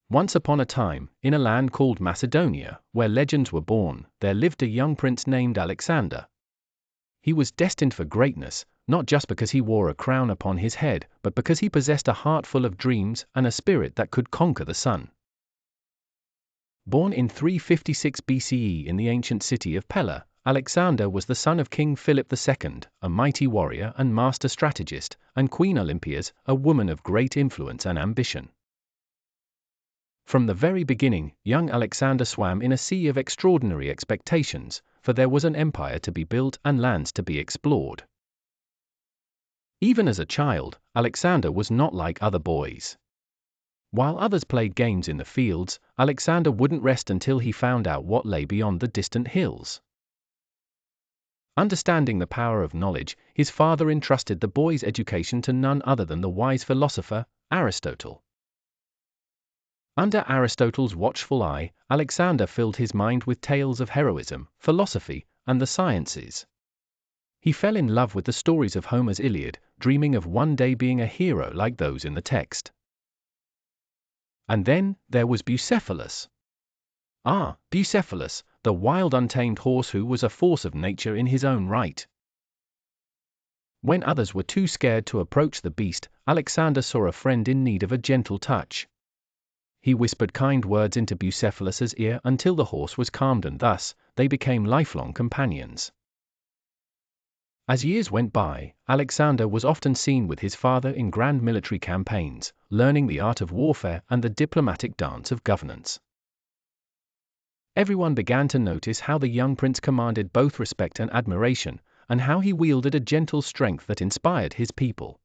Once upon a time, in a land called Macedonia, where legends were born, there lived a young prince named Alexander. He was destined for greatness, not just because he wore a crown upon his head, but because he possessed a heart full of dreams and a spirit that could conquer the sun. Born in 356 BCE in the ancient city of Pella, Alexander was the son of King Philip II, a mighty warrior and master strategist, and Queen Olympias, a woman of great influence and ambition. From the very beginning, young Alexander swam in a sea of extraordinary expectations, for there was an empire to be built and lands to be explored. Even as a child, Alexander was not like other boys. While others played games in the fields, Alexander wouldn't rest until he found out what lay beyond the distant hills. Understanding the power of knowledge, his father entrusted the boy's education to none other than the wise philosopher, Aristotle. Under Aristotle's watchful eye, Alexander filled his mind with tales of heroism, philosophy, and the sciences. He fell in love with the stories of Homer's Iliad, dreaming of one day being a hero like those in the text. And then, there was Bucephalus. Bucephalus, the wild untamed horse who was a force of nature in his own right. When others were too scared to approach the beast, Alexander saw a friend in need of a gentle touch. He whispered kind words into Bucephalus's ear until the horse was calmed, and thus, they became lifelong companions. As years went by, Alexander was often seen with his father in grand military campaigns, learning the art of warfare and the diplomatic dance of governance. Everyone began to notice how the young prince commanded both respect and admiration, and how he wielded a gentle strength that inspired his people.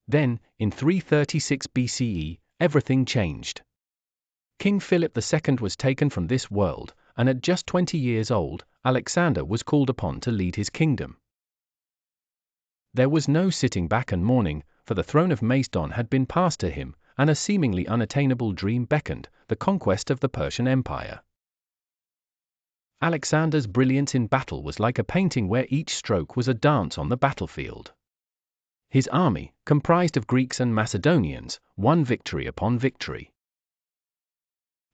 Then, in 336 BCE, everything changed. King Philip II was taken from this world, and at just 20 years old, Alexander was called upon to lead his kingdom. There was no sitting back and mourning, for the throne of Macedon had been passed to him, and a seemingly unattainable dream beckoned, the conquest of the Persian Empire. Alexander's brilliance in battle was like a painting where each stroke was a dance on the battlefield. His army, comprised of Greeks and Macedonians, won victory upon victory.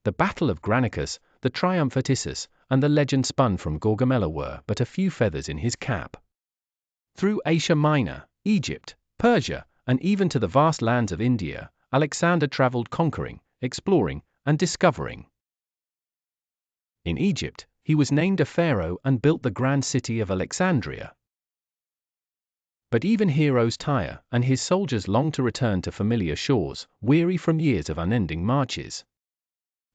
The Battle of Granicus, the triumph at Issus, and the legend spun from Gaugamela were but a few feathers in his cap. Through Asia Minor, Egypt, Persia, and even to the vast lands of India, Alexander traveled conquering, exploring, and discovering. In Egypt, he was named a pharaoh and built the grand city of Alexandria. But even heroes tire, and his soldiers long to return to familiar shores, weary from years of unending marches.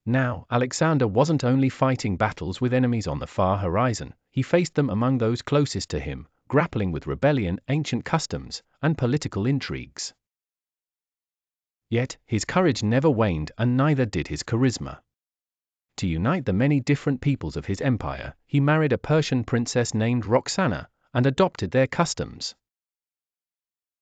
Now, Alexander wasn't only fighting battles with enemies on the far horizon, he faced them among those closest to him, grappling with rebellion, ancient customs, and political intrigues. Yet, his courage never waned, and neither did his charisma. To unite the many different peoples of his empire, he married a Persian princess named Roxana, and adopted their customs.